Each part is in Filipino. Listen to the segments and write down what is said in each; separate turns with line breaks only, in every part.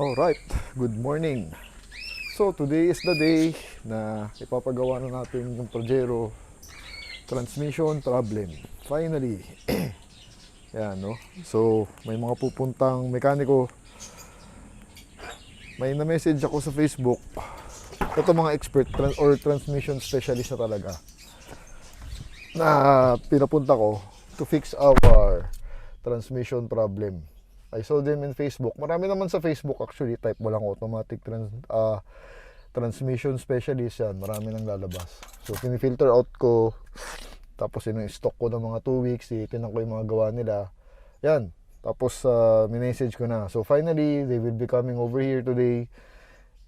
Alright, good morning. So today is the day na ipapagawa na natin yung Pajero transmission problem. Finally. Yan, no? So may mga pupuntang mekaniko. May na-message ako sa Facebook. Ito mga expert or transmission specialist na talaga. Na pinapunta ko to fix our transmission problem. I saw them in Facebook. Marami naman sa Facebook actually, type mo lang automatic transmission specialist yan. Marami nang lalabas. So, pinifilter out ko. Tapos, yun yung stock ko ng mga 2 weeks. Tinan ko yung mga gawa nila. Yan. Tapos, minessage ko na. So, finally, they will be coming over here today.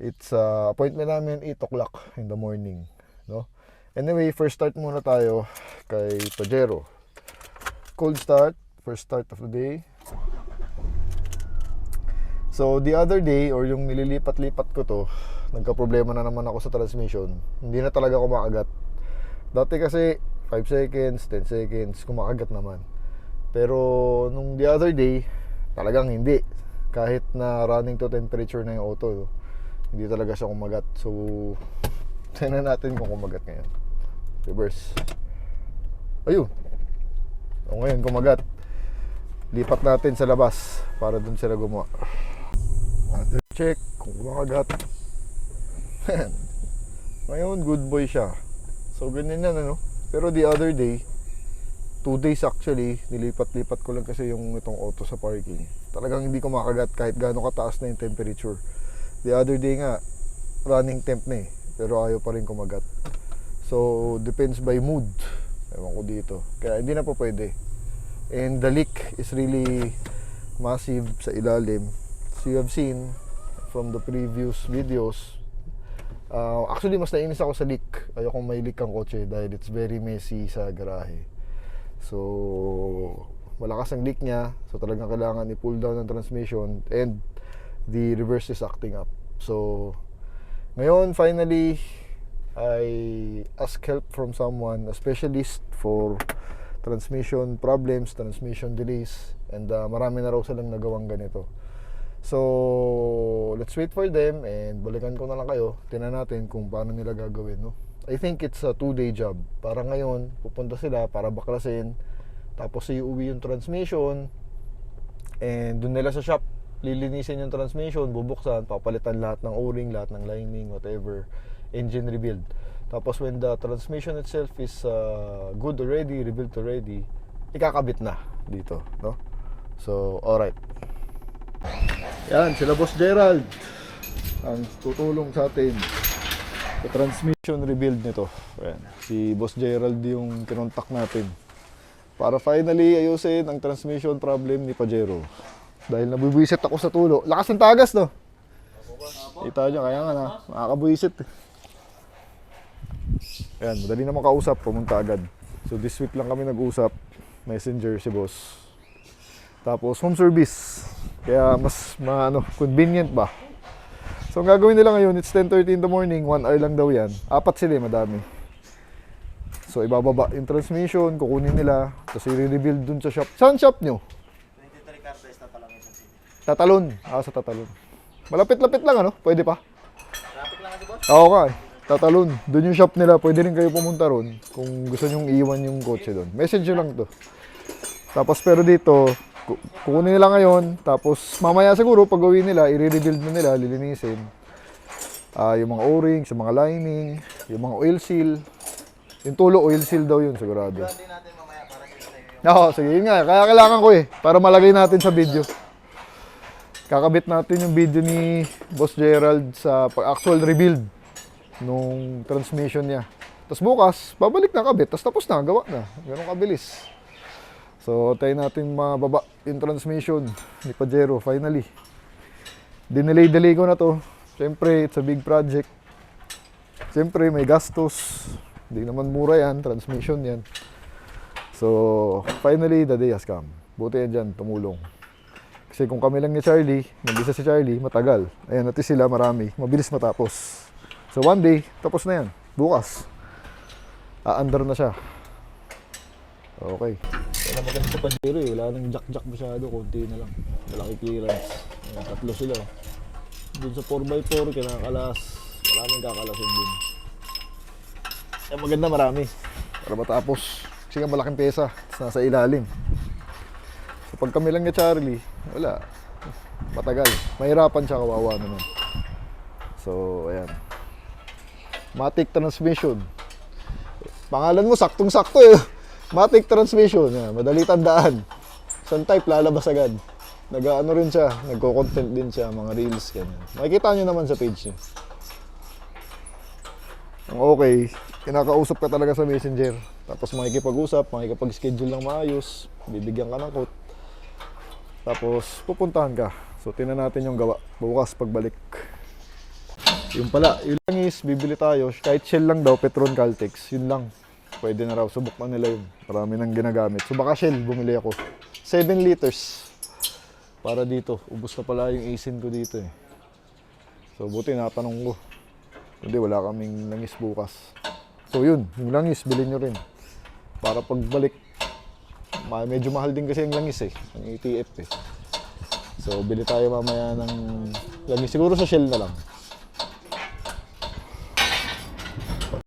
It's appointment namin 8 o'clock in the morning. No? Anyway, first start muna tayo kay Pajero. Cold start. First start of the day. So, the other day, or yung nililipat-lipat ko to, nagka-problema na naman ako sa transmission. Hindi na talaga kumakagat. Dati kasi, 5 seconds, 10 seconds, kumakagat naman. Pero, nung the other day, talagang hindi. Kahit na running to temperature na yung auto, hindi talaga siya kumagat. So, tignan natin kung kumagat ngayon. Reverse. Ayun. O ngayon, kumagat. Lipat natin sa labas para dun sila gumawa. Check kung kumakagat. Ngayon, good boy siya. So, ganyan yan, ano? Pero the other day, 2 days actually, nilipat-lipat ko lang kasi yung itong auto sa parking. Talagang hindi ko makagat kahit gaano kataas na yung temperature. The other day nga, running temp na eh. Pero ayaw pa rin kumagat. So, depends by mood. Ewan ko dito. Kaya hindi na po pwede. And the leak is really massive sa ilalim. So, you have seen from the previous videos, actually mas nainis ako sa leak. Ayokong may leak ang kotse dahil it's very messy sa garahe. So malakas ang leak niya, so talagang kailangan i-pull down ang transmission and the reverse is acting up. So ngayon finally I ask help from someone, a specialist for transmission problems, transmission delays, and marami na raw silang nagawang ganito. So, let's wait for them and balikan ko na lang kayo. Tingnan natin kung paano nila gagawin, no? I think it's a 2-day job. Para ngayon, pupunta sila para baklasin. Tapos iuwi yung transmission. And doon nila sa shop, lilinisin yung transmission, bubuksan, papalitan lahat ng O-ring, lahat ng lining, whatever. Engine rebuild. Tapos when the transmission itself is good already, rebuilt already, ikakabit na dito, no? So, alright. Yan, sila Boss Gerald ang tutulong sa atin sa transmission rebuild nito. Ayan, si Boss Gerald yung kinontak natin para finally ayusin ang transmission problem ni Pajero. Dahil nabubuisit ako sa tulo. Lakas ng tagas, no? Kita nyo, kaya nga na, makakabuisit. Ayan, madali na makausap, pumunta agad. So this week lang kami nag-usap, messenger si Boss. Tapos home service. Kaya mas convenient ba. So ang gagawin nila ngayon, it's 10:30 in the morning, 1 hour lang daw yan. 4 sila, madami. So ibababa yung transmission, kukunin nila, tapos i-rebuild dun sa shop. Saan shop nyo?
23 Cartes, Tatalon yung San City.
Tatalon. Sa Tatalon. Malapit-lapit lang, ano? Pwede pa?
Traffic lang kasi, boss?
Oo ka eh. Tatalon. Doon yung shop nila. Pwede rin kayo pumunta ron kung gusto nyong iwan yung kotse doon. Message nyo lang to. Tapos pero dito, kukunin nila ngayon. Tapos mamaya siguro pag uwi nila, i-rebuild na nila, lilinisin. Yung mga O-rings, yung mga lining, yung mga oil seal. Yung tulo, oil seal daw yun sigurado.
Hindi natin mamaya para kita yung...
Oo, sige, yun nga. Kaya kailangan ko eh. Para malagay natin sa video. Kakabit natin yung video ni Boss Gerald sa actual rebuild nung transmission niya. Tapos bukas, babalik na kabit. Tapos tapos na, gawa na. Ganun kabilis. So, tayo natin mababa yung transmission ni Pajero, finally. Dinelay-delay ko na to. Siyempre, it's a big project. Siyempre, may gastos. Hindi naman mura yan, transmission yan. So, finally, the day has come. Buti yan dyan, tumulong. Kasi kung kami lang ni Charlie, nag-isa si Charlie, matagal. Ayan, natin sila, marami. Mabilis matapos. So, one day, tapos na yan. Bukas. Aandar na siya. Okay. Wala maganda sa Pajero eh. Wala nang jack-jack masyado. Konti na lang. Malaki clearance. Ayan, 3 sila. Doon sa 4x4, kinakalas. Maraming kakalasin din. Eh, maganda marami. Para matapos. Kasi nga malaking pesa. Tapos nasa ilalim. So pag kami lang ni Charlie, wala. Matagal. Mahirapan siya, kawawa naman. So, ayan. Matic transmission. Pangalan mo, saktong-sakto eh. Matic transmission. Yan, madali tandaan. Sun type, lalabas agad. Nag-ano rin siya, nagko-content din siya, mga reels, ganyan. Makikita nyo naman sa page niya. Ang okay, kinakausap ka talaga sa messenger. Tapos makikipag-usap, makikipag-schedule ng maayos, bibigyan ka ng quote. Tapos pupuntahan ka. So tingnan natin yung gawa bukas pagbalik. Yung pala, yun lang is, bibili tayo. Kahit Shell lang daw, Petron Caltex, yun lang. Pwede na raw, subok na nila yun. Marami nang ginagamit. So baka Shell, bumili ako. 7 liters. Para dito, ubos na pala yung asin ko dito eh. So buti natanong ko. Hindi, wala kaming langis bukas. So yun, yung langis, bilhin nyo rin. Para pagbalik, medyo mahal din kasi yung langis eh. Ang ATF eh. So bili tayo mamaya ng langis. Siguro sa Shell na lang.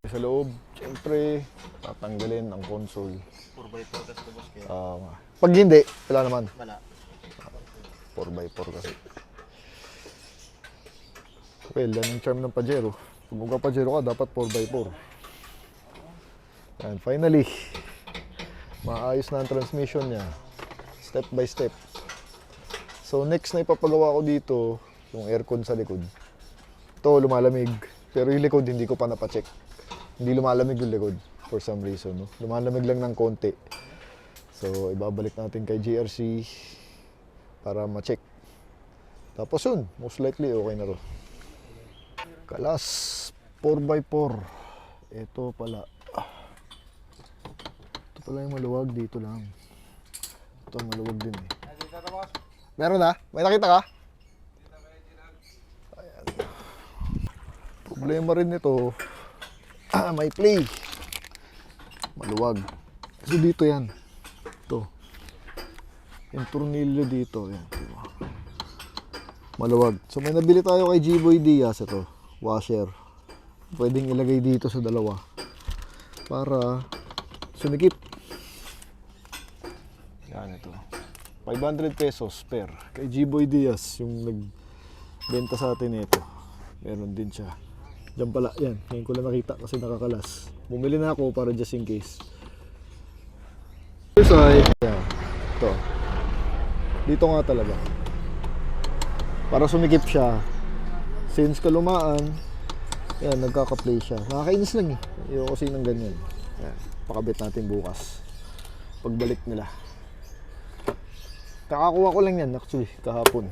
Sa loob, syempre, tatanggalin ang console.
4x4 kasi ito, boss. Kaya
Pag hindi, wala naman.
wala.
4x4 kasi. Well, yan yung charm ng Pajero. Kung magpa-Pajero ka, dapat 4x4. And finally, maayos na ang transmission niya. Step by step. So next na ipapagawa ko dito, yung aircon sa likod. Ito, lumalamig. Pero yung likod, hindi ko pa napacheck. Hindi lumalamig yung likod for some reason. No? Lumalamig lang ng konti. So, ibabalik natin kay GRC para ma-check. Tapos yun, most likely okay na to. Kalas, 4x4. Ito pala. Ito pala yung maluwag, dito lang. Ito maluwag din eh. Meron na? May nakita ka? Ayan. Problema rin nito, may play. Maluwag. So dito yan. Ito. Yung tornilyo dito. Yan. Maluwag. So may nabili tayo kay G-Boy Diaz. Ito. Washer. Pwedeng ilagay dito sa dalawa. Para sumikip. Yan ito. 500 pesos per. Kay G-Boy Diaz. Yung nagbenta sa atin ito. Meron din siya. Diyan pala, yan. Ngayon ko lang nakita kasi nakakalas. Bumili na ako para just in case. This side, yan. Ito. Dito nga talaga. Para sumikip siya. Since kalumaan, yan, nagkaka-play siya. Nakakainis lang eh. Ayoko kasi ng ganyan. Yan. Pakabit natin bukas. Pagbalik nila. Kakakuha ko lang yan actually, kahapon.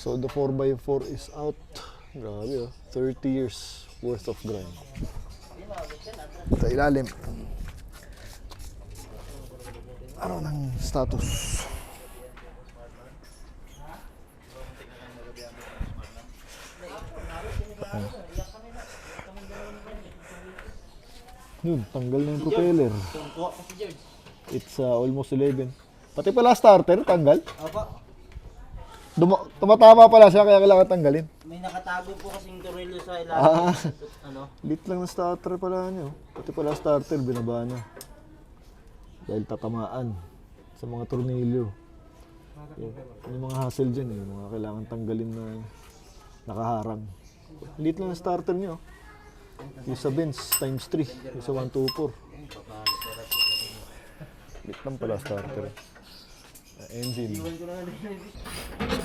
So the 4x4 is out. Grabe oh, 30 years worth of grind. Sa ilalim. Ano ng status? Yun, tanggal na yung propeller. It's almost 11. Pati pala starter, tanggal.
Apa,
Tumatama pala siya, kaya kailangan tanggalin.
may nakatago po kasing tornilyo sa ilalim. Ano?
Lit lang na starter pala niyo. Pati pala starter, binaba niya. Dahil tatamaan sa mga tornilyo. Yung mga hassle dyan eh, mga kailangan tanggalin na nakaharang. Lit lang na starter niyo. Yung sa Benz, times 3. Yung sa 124. Lit lang pala starter. Engine.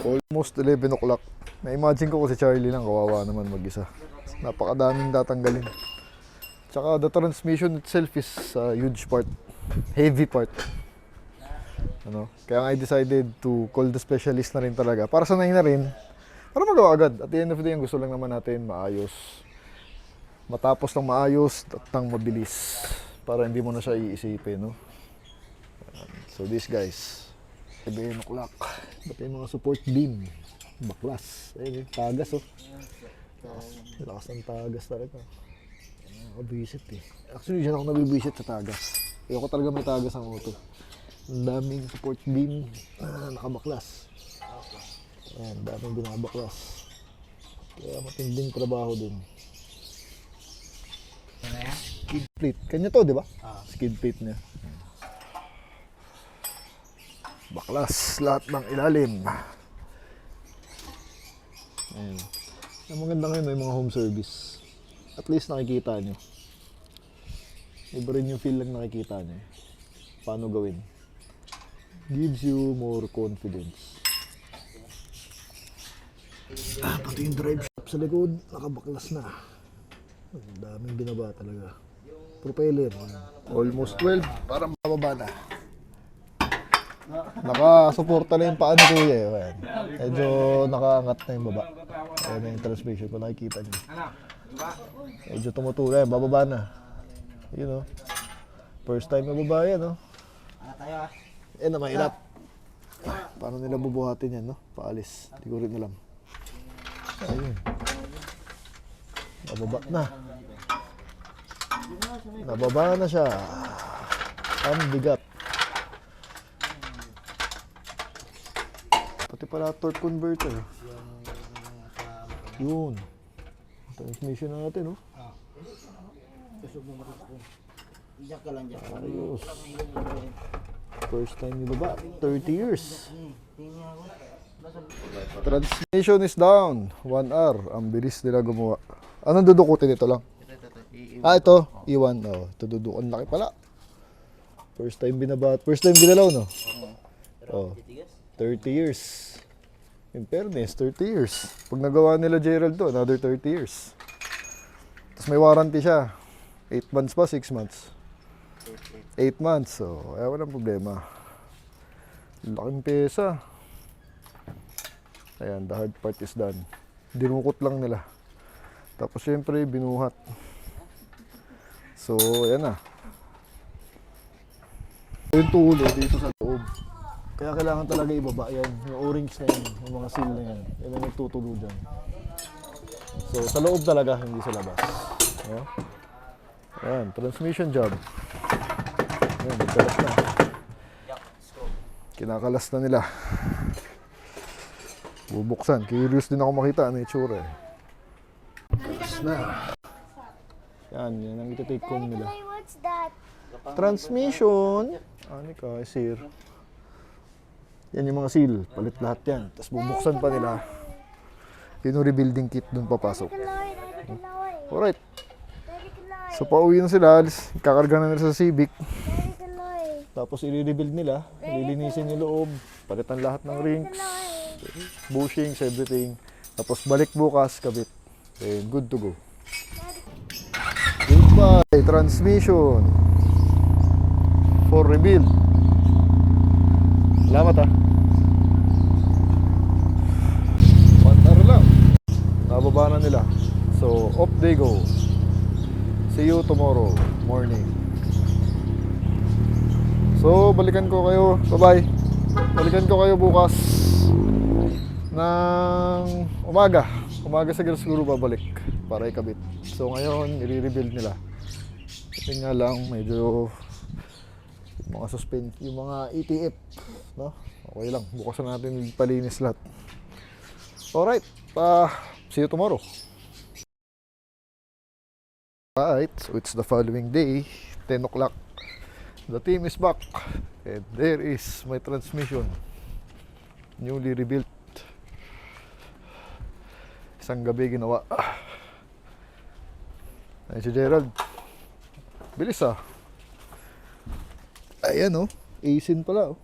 Almost 11 o'clock. Na-imagine ko si Charlie lang, kawawa naman mag-isa. Napakadaming tatanggalin. Tsaka the transmission itself is a huge part. Heavy part. Ano? Kaya I decided to call the specialist na rin talaga. Para sanay na rin. Para magawa agad. At the end of the day, ang gusto lang naman natin, maayos. Matapos ng maayos at ng mabilis. Para hindi mo na siya iisipin, no? So this guys, 11 o'clock. Ba't yung mga support beam? Baklas. Ayun, tagas oh. Lakas ng tagas talaga. Nakabwisit eh. Actually, dyan ako nabibwisit sa tagas. Ayoko talaga may tagas ang auto. Ang daming support beam na nakabaklas. Ayan, daming binabaklas. Kaya matinding trabaho din.
Ano yan?
Skid plate. Kanya to, di ba?
Ah.
Skid plate niya. Baklas lahat ng ilalim. Ayan. Ang maganda ngayon may mga home service. At least nakikita nyo. Iba rin yung feel lang nakikita nyo. Paano gawin. Gives you more confidence. Pati yung drive shop sa likod, nakabaklas na. Ang daming binaba talaga. Propeller. Almost 12, parang mababa na. Nakasuporta na yung paa ni Kuya. Ayan. Medyo nakaangat na yung baba. Ayan na yung transmission ko, nakikita niyo. Medyo tumutulay, bababa na. Yun o. First time na baba yan o.
Ano tayo ah?
Ayan na, mahirap. Paano nila bubuhatin yan, no? Paalis. Hindi ko rin alam. Ayun. Nababa na. Nababa na siya. Ang bigat. Pati pala torque converter. Yun. Transmission natin, no?
Kusog mo matusok. Diyan ka lang dyan.
Ayos. First time ni baba. 30 years.
Tingnan ako.
Transmission is down. 1 hour. Ang bilis nila gumawa. Anong dudukutin ito lang? Ito. Iwan. Oh, ito dudukutin. Laki pala. First time binabat. First time ginalaw, no? Oh. 30 years. In fairness, 30 years. Pag nagawa nila Gerald to, another 30 years. Tapos may warranty siya. 8 months pa, 6 months. 8 months. So, walang problema. Laking pesa. Ayan, the hard part is done. Dinukot lang nila. Tapos syempre, binuhat. So, ayan na. Yung tulo dito sa loob. Kaya kailangan talaga ibaba yan. Yung O-rings na yan, yung mga seal na yan. Yan ang nagtutulo dyan. So, sa loob talaga, hindi sa labas. Oh. Ayan, transmission job. Ayan, nagkalas na. Kinakalas na nila. Bubuksan. Curious din ako makita ano yung itsura eh. Kalas na. Yan, yan ang iti-take home nila.
What's that?
Transmission. Ano ka, sir? Yan yung mga seal. Palit lahat yan. Tapos bubuksan pa nila. Yun yung rebuilding kit dun papasok. Alright. So pauwi na sila. Kakarga na nila sa Civic. Tapos i-rebuild nila. Lilinisin yung loob. Palitan lahat ng rings. Bushings, everything. Tapos balik bukas, kabit. And good to go. Goodbye, transmission. For rebuild. Salamat ha. 1 hour lang. Nababa na nila. So, off they go. See you tomorrow morning. So, balikan ko kayo. Bye-bye. Balikan ko kayo bukas ng umaga. Umaga siguro babalik para ikabit. So, ngayon, i-rebuild nila. Ito nga lang, medyo yung mga suspend, yung mga ETF, no? Okay lang, bukasan natin palinis lahat. Alright, see you tomorrow. Alright, so it's the following day, 10 o'clock. The team is back, and there is my transmission, newly rebuilt. Isang gabi ginawa. Ayan si Gerald. Bilis ah. Ayan oh, Aisin pala oh.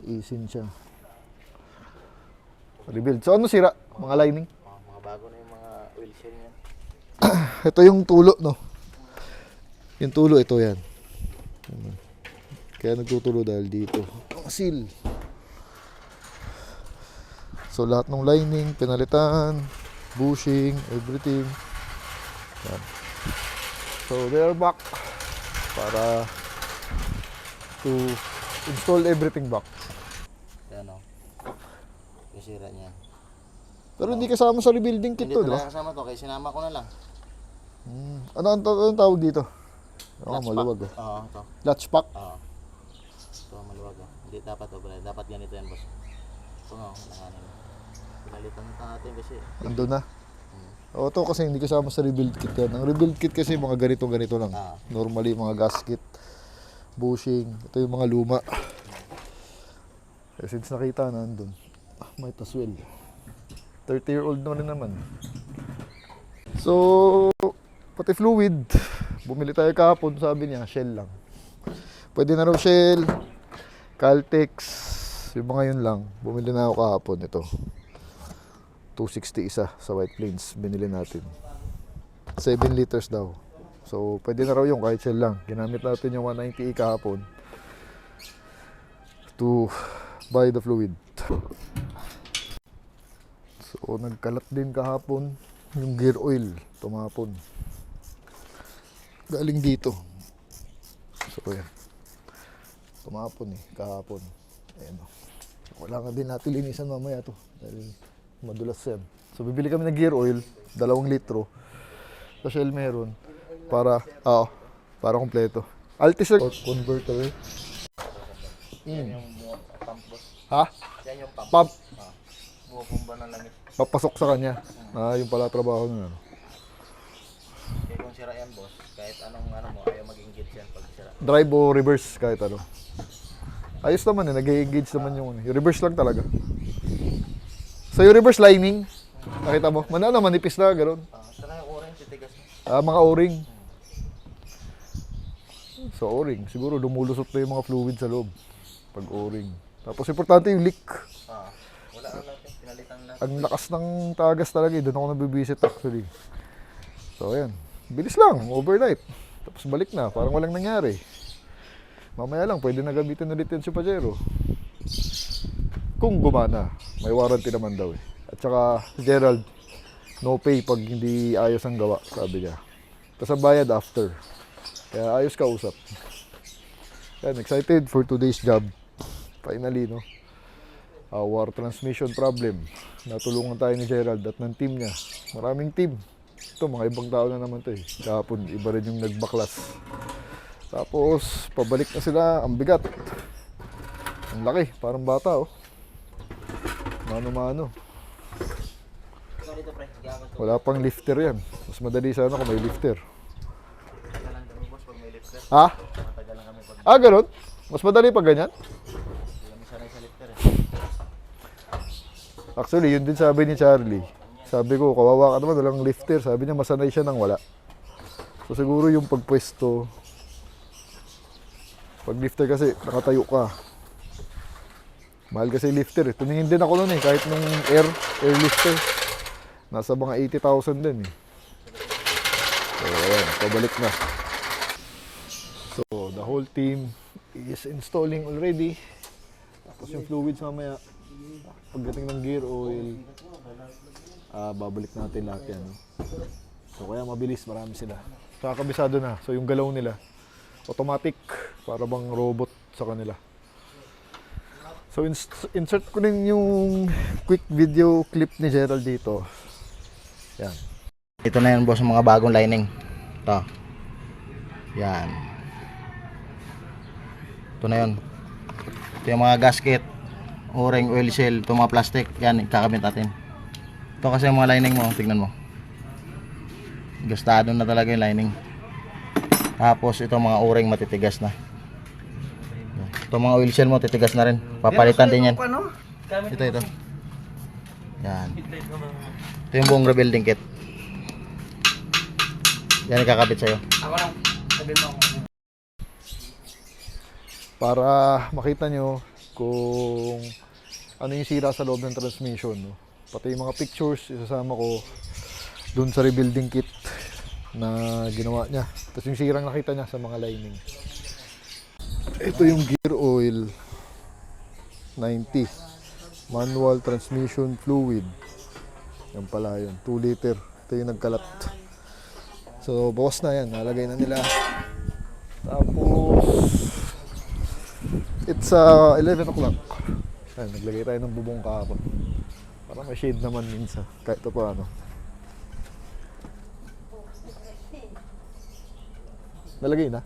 Aisin siya. Rebuild. So ano sira? Mga lining?
Mga bago na yung mga oil seal niya.
Ito yung tulo no. Yung tulo ito yan. Kaya nagtutulo dahil dito. Ang seal. So lahat ng lining, pinalitan, bushing, everything. Yan. So they are back para to install everything back.
Yan o. Yung sira niya.
Pero hindi kasama sa rebuilding kit
Hindi
to, di ba?
talaga kasama to, kaya sinama ko na lang.
Anong tawag dito? Oo,
Latch
maluwag
pack.
oh.
Oo, ito.
Latch pack.
Oo. Ito, maluwag oh. Hindi dapat to, bro. Dapat ganito yan, boss. Oo, nahanan. Pinalitan natin kasi.
Andun na. O, ito kasi hindi kasama sa rebuild kit yan. Ang rebuild kit kasi mga ganito lang. Normally, mga gasket, bushing. Ito yung mga luma. Eh, since nakita na andun, might as well. 30-year-old na rin naman. So, pati fluid. Bumili tayo kahapon, sabi niya, Shell lang. Pwede na raw Shell, Caltex, yung mga yun lang. Bumili na ako kahapon ito. 260 isa sa White Plains, binili natin. 7 liters daw. So, pwede na raw yung kahit Shell lang. Ginamit natin yung 190E kahapon to buy the fluid. So, nagkalat din kahapon yung gear oil, tumapon. Galing dito. So, yan. Tumapon kahapon. Ayan o. Kailangan din natin linisan mamaya to. Dahil madulas yan. So, bibili kami ng gear oil, 2 litro. Sa Shell meron. Para kompleto. Altis converter.
Yan yung pump boss.
Ha?
Yan yung pump.
Pump.
Bumubumba ng langit.
Papasok sa kanya. Yung pala trabaho nun.
Kaya kung sira yan boss, kahit anong mo, ayaw mag-engage yan pag sira.
Drive o reverse, kahit ano. Ayos naman nag-engage naman yung reverse lang talaga. So yung reverse lining, nakita mo, manipis na, gano'n.
Saka yung orange, titigas na.
Mga o-ring. So o-ring, siguro lumulusot na yung mga fluid sa loob. Pag o-ring. Tapos importante yung leak.
Wala na natin, pinalitan na.
Ang lakas ng tagas talaga, doon ako nabibisit actually. So ayan, bilis lang, overnight. Tapos balik na, parang walang nangyari. Mamaya lang, pwede na gamitin ulit yan si Pajero. Kung gumana, may warranty naman daw eh. At saka si Gerald, no pay pag hindi ayos ang gawa, sabi niya. Tapos ang bayad after. Kaya ayos ka usap. Yan, excited for today's job. Finally, no? Our transmission problem. Natulungan tayo ni Gerald at ng team niya. Maraming team. Ito, mga ibang tao na naman to eh. Kahapon, iba rin yung nagbaklas. Tapos, pabalik na sila. Ang bigat. Ang laki. Parang bata, oh. Mano-mano.
Dito pre, gawas to.
Wala pang lifter yan. Mas madali sana kung may lifter.
Matagal lang kami boss pag may lifter.
Ha?
Matagal lang kami pag
Ganun? Mas madali pag ganyan?
hindi kami sanay sa lifter eh.
Actually, yun din sabi ni Charlie. Sabi ko, kawawa ka naman, walang lifter. Sabi niya, masanay siya nang wala. So siguro yung pagpwesto, pag lifter kasi, nakatayo ka. Mahal kasi lifter eh. Tumingin din ako nun eh, kahit nung air lifter. Nasa mga 80,000 din eh. So ayan, pabalik na. So the whole team is installing already. Tapos yung fluids mamaya, pagdating ng gear oil, babalik natin lahat yan. No? So kaya mabilis, marami sila. Kakabisado na. So yung galaw nila, automatic, para bang robot sa kanila. So insert ko rin yung quick video clip ni Gerald dito. Yan.
Ito na yan boss, mga bagong lining. Ito. Yan. Ito na yun. Ito yung mga gasket, o-ring, oil seal, ito mga plastic. Yan, kakabit natin. Ito kasi yung mga lining mo, tignan mo. Gastado na talaga yung lining. Tapos ito mga o-ring matitigas na. Ito mga oil seal mo, titigas na rin. Papalitan din yan. Ito. Yan. Ito yung buong rebuilding kit. Yan ikakabit sa'yo.
Para makita nyo kung ano yung sira sa loob ng transmission. No? Pati yung mga pictures, isasama ko dun sa rebuilding kit na ginawa niya. Tapos yung sirang nakita niya sa mga lining. Ito yung gear oil 90 manual transmission fluid. Yan pala yun, 2 liter. Ito yung nagkalat. So bawas na yan, nalagay na nila. Tapos it's 11 o'clock. Ayan, naglagay tayo ng bubong kahapon para may shade naman minsan kahit ito pa ano. Nalagay na?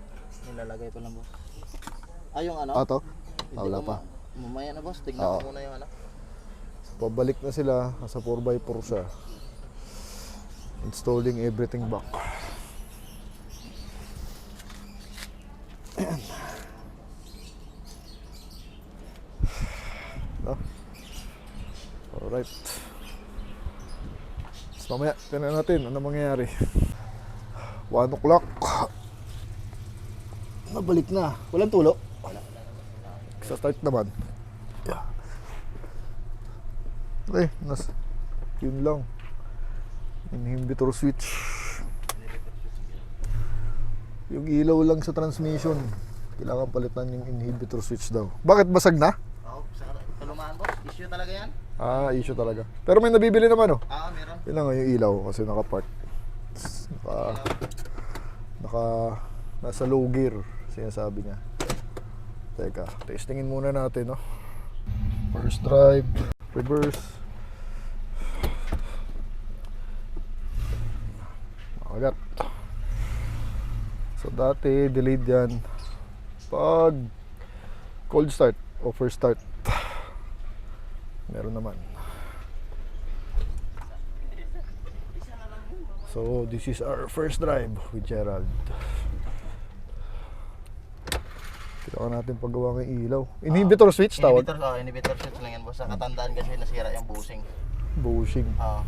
Nilalagay pa lang boss. Yung ano?
To? Wala pa.
Mamaya na boss, tignan ko muna yung ano.
pabalik na sila, nasa 4x4 siya. Installing everything back. Ayan. No? Alright. Tapos mamaya, tingnan natin ano mangyayari. 1 o'clock. Nabalik na. Walang tulo. Sa start naman. Yeah. Yun lang. Inhibitor switch. Yung ilaw lang sa transmission. Kailangan palitan yung inhibitor switch daw. Bakit basag na?
Oo, sa kalumaan boss. Issue talaga yan.
Ah, issue talaga. Pero may nabibili naman oh.
Meron.
Yun lang yung ilaw kasi naka-park. Nasa low gear. Sinasabi niya. Teka, testingin muna natin, no? First drive, reverse. Makagat. So dati, delayed yan. Pag cold start o first start, meron naman. So this is our first drive with Gerald. Kailangan natin paggawa ng ilaw. Inhibitor switch tawag?
Inhibitor switch lang yan boss. Sa katandaan kasi nasira yung bushing.
Bushing.
Oo.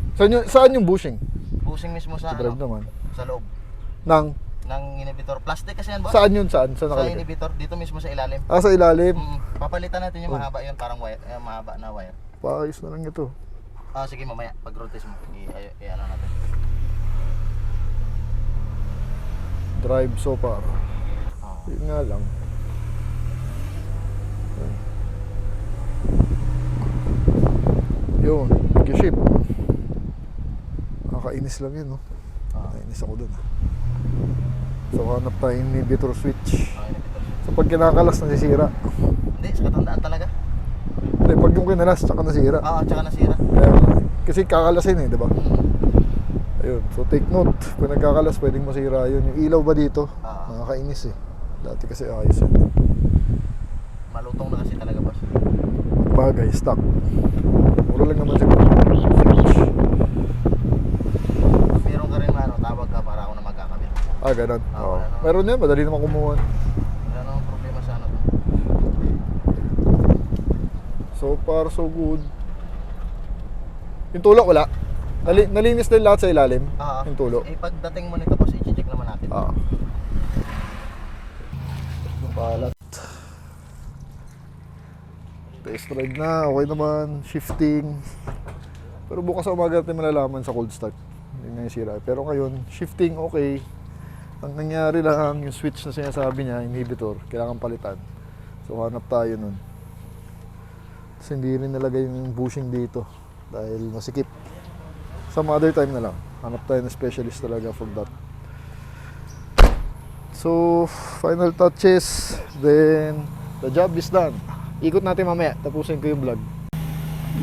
Saan yung bushing?
Bushing mismo sa
Sa drive naman.
sa loob.
Nang?
Ng inhibitor. Plastic kasi yan boss.
Saan yun? Saan
Sa
nakalagay?
inhibitor, dito mismo sa ilalim.
Ah, sa ilalim.
Papalitan natin yung mahaba yun, parang wire, mahaba na wire.
Paayos na lang ito.
Sige mamaya, pag rotate mo, i-ano natin.
Drive so far. Yun nga lang. Yun, nag-ship. Nakakainis lang yun, no? Nakainis ako dun. So, hanap tayo yung inhibitor switch.
Inhibitor.
So, pag kinakalas, nasisira.
Hindi, sa katandaan talaga.
Hindi, pag yung kinalas, tsaka nasira.
Tsaka nasira.
Kasi kakalasin di ba? Ayun, so take note. Kung nagkakalas, pwedeng masira yun. Yung ilaw ba dito? Nakakainis eh. Dati kasi ayos yun.
Malutong na kasi talaga boss.
Bagay, stock. Mura lang naman siguro. Switch.
Meron ka rin tawag ka para ako na magkakabit.
Ganun. Meron yan, madali naman kumuha.
Ano ang problema sa to?
So far, so good. Yung tulak wala. Nalinis din lahat sa ilalim. Yung tulak.
Pagdating mo nito boss, i-check naman natin.
Palat. Test drive na, okay naman, shifting. Pero bukas sa umaga natin malalaman sa cold start. Hindi nga yung sira. Pero ngayon, shifting okay. Ang nangyari lang, yung switch na sinasabi niya, inhibitor, kailangan palitan. So hanap tayo nun. Tapos hindi rin nalagay yung bushing dito dahil masikip. Some other time na lang. Hanap tayo ng specialist talaga for that. So, final touches. Then, the job is done. Ikot natin mamaya. Tapusin ko yung vlog.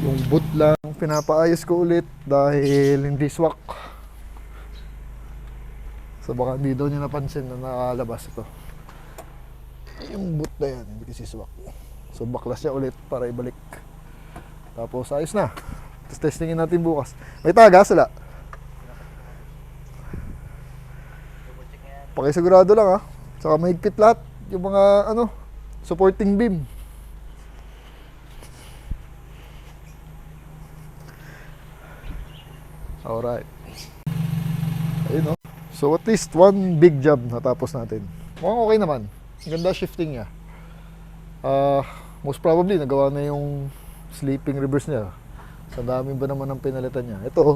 Yung boot lang, pinapaayos ko ulit dahil hindi swak. So, baka hindi daw niya napansin na nakalabas ito. Yung boot na yan, hindi kasi swak. So, baklas niya ulit para ibalik. Tapos, ayos na. Tapos, testingin natin bukas. May tagas, wala? Pakisigurado lang ha. Saka mahigpit lahat. Yung mga supporting beam. Alright. Ayun o. So at least one big job natapos natin. Mukhang okay naman. Ang ganda shifting niya. Most probably nagawa na yung sleeping reverse niya. Sa dami ba naman ang pinalitan niya. Ito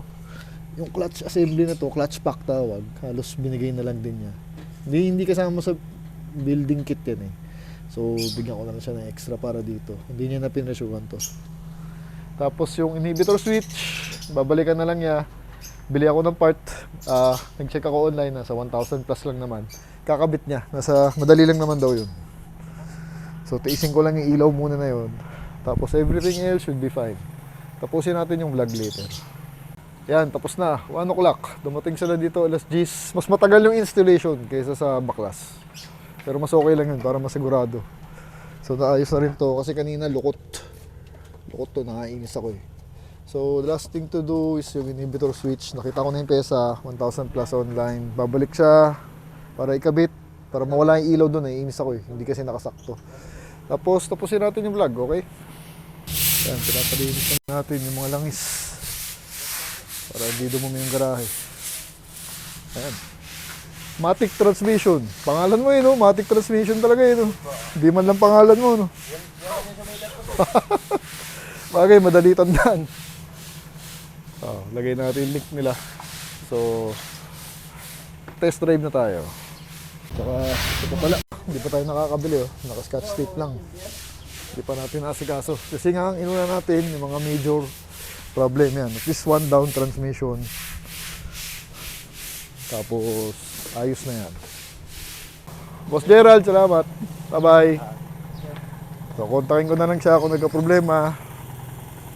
yung clutch assembly na to, clutch pack tawag. Halos binigay na lang din niya. Hindi kasama sa building kit yan eh. So bigyan ko na lang siya ng extra para dito. Hindi niya na pinresyuhan to. Tapos yung inhibitor switch, babalikan na lang niya. Bili ako ng part. Nag-check ako online, nasa 1,000 plus lang naman. Kakabit niya, madali lang naman daw yun. So tiisin ko lang yung ilaw muna na yun. Tapos everything else should be fine. Tapusin natin yung vlog later. Yan, tapos na. 1 o'clock. Dumating sila dito alas 10. Mas matagal yung installation kaysa sa baklas. Pero mas okay lang yun para masigurado. So naayos na rin to kasi kanina lukot. Lukot to, nakainis ako eh. So, the last thing to do is yung inhibitor switch. Nakita ko na yung pesa, 1,000 plus online. Babalik siya para ikabit, para mawala yung ilaw doon. Naiinis ako eh, hindi kasi nakasakto. Tapos, tapusin natin yung vlog, okay? Yan, pinapalinis na natin yung mga langis. Para hindi dumumi yung garahe. Ayan. Matic transmission. Pangalan mo yun, no? Matic transmission talaga yun, no? Hindi man lang pangalan mo, no? Bagay, madali tandaan. Lagay natin yung link nila. So, test drive na tayo. Tsaka, ito pala, hindi pa tayo nakakabili, oh. Naka-scotch tape lang. Hindi pa natin nasikaso. Kasi nga, ang inuna natin, yung mga major problem yan. At least one down transmission. Tapos, ayos na yan. Boss Gerald, salamat. Bye-bye. So, kontakin ko na lang siya kung nagka-problema.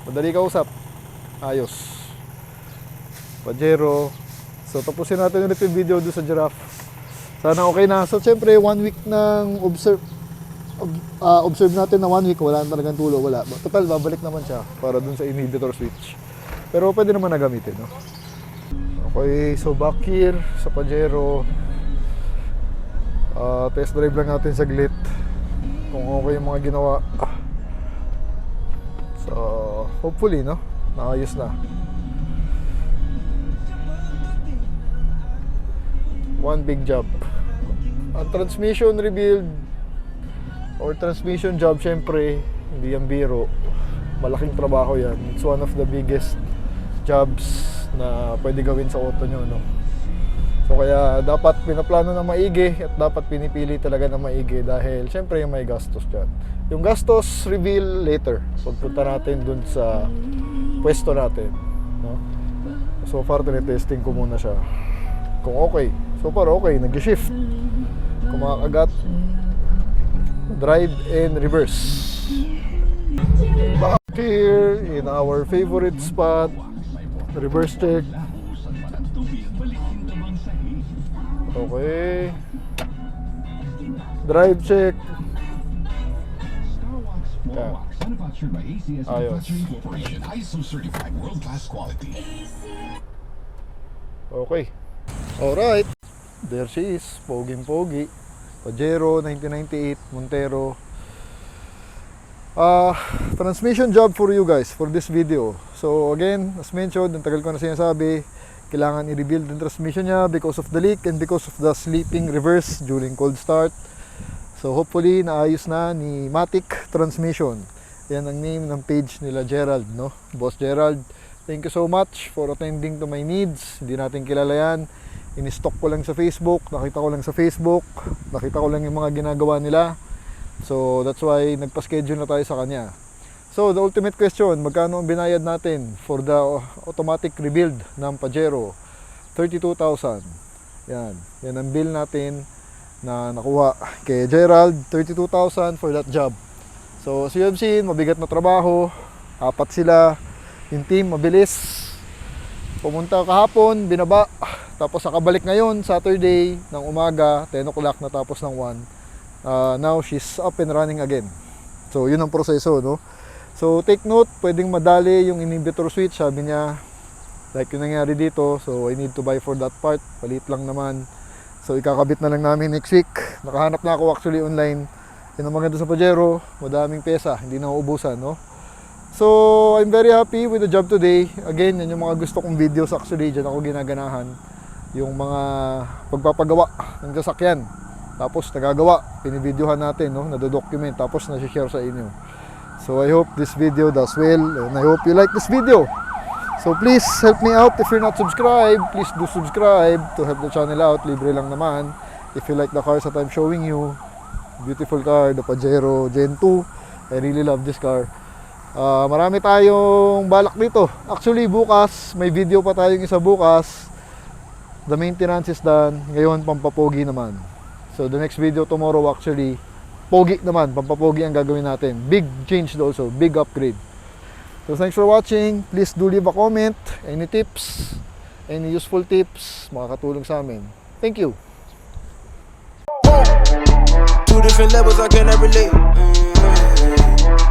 Madali kausap. Ayos. Pajero. So, tapusin natin ulit yung video doon sa giraffe. Sana okay na. So, syempre, 1 week ng observe natin na 1 week. Wala na talagang tulo. Wala. Total, babalik naman siya para doon sa inhibitor switch. Pero pwede naman na gamitin, no? Okay, so back here sa Pajero. Test drive lang natin saglit kung okay yung mga ginawa. So, hopefully, no? Naayos na. One big job. Ang transmission rebuild or transmission job, syempre, hindi yan biro. Malaking trabaho yan. It's one of the biggest jobs na pwede gawin sa auto nyo, no? So kaya dapat pinaplano na maigi at dapat pinipili talaga na maigi dahil syempre may gastos dyan. Yung gastos reveal later pagpunta natin dun sa pwesto natin, no? So far tinitesting ko muna siya kung okay. So far okay, nag-shift, kumakagat, drive and reverse. Back here in our favorite spot, reverse check. Okay. Drive check. Yeah. Ayos. Okay. Alright. There she is. Poging-pogi. Pajero 1998 Montero. Transmission job for you guys for this video. So again, as mentioned, ang tagal ko na sinasabi, kailangan i-rebuild yung transmission niya because of the leak and because of the sleeping reverse during cold start. So hopefully naayos na ni Matic Transmission. Yan ang name ng page nila Gerald, no? Boss Gerald, thank you so much for attending to my needs. Hindi natin kilala yan. In-stock ko lang sa Facebook, nakita ko lang sa Facebook, nakita ko lang yung mga ginagawa nila. So that's why nagpa-schedule na tayo sa kanya. So the ultimate question, magkano ang binayad natin for the automatic rebuild ng Pajero? 32,000. Yan. Yan ang bill natin na nakuha kay Gerald, 32,000 for that job. So as you have seen, mabigat na trabaho. 4 sila. Yung team mabilis. Pumunta kahapon, binaba. Tapos nakabalik ngayon, Saturday ng umaga, 10 o'clock natapos ng 1. Now she's up and running again. So yun ang proseso, no? So take note, pwedeng madali yung inhibitor switch, sabi niya, like yung nangyari dito. So I need to buy for that part, palit lang naman. So ikakabit na lang namin next week. Nakahanap na ako actually online. Yan ang maganda sa Pajero, madaming pesa, hindi na uubusan, no? So I'm very happy with the job today. Again, yan yung mga gusto kong videos actually, dyan ako ginaganahan. Yung mga pagpapagawa ng sasakyan. Tapos nagagawa, pinivideohan natin, no? Nado-document, tapos nasi-share sa inyo. So I hope this video does well and I hope you like this video. So please help me out. If you're not subscribed, please do subscribe to help the channel out. Libre lang naman. If you like the cars that I'm showing you, beautiful car, the Pajero Gen 2. I really love this car. Marami tayong balak dito. Actually bukas, may video pa tayong isa bukas. The maintenance is done. Ngayon pampapogi naman. So the next video tomorrow actually, pogi naman, pampapogi ang gagawin natin. Big change also, big upgrade. So thanks for watching. Please do leave a comment. Any tips, any useful tips, makakatulong sa amin. Thank you.
Two different levels I cannot relate.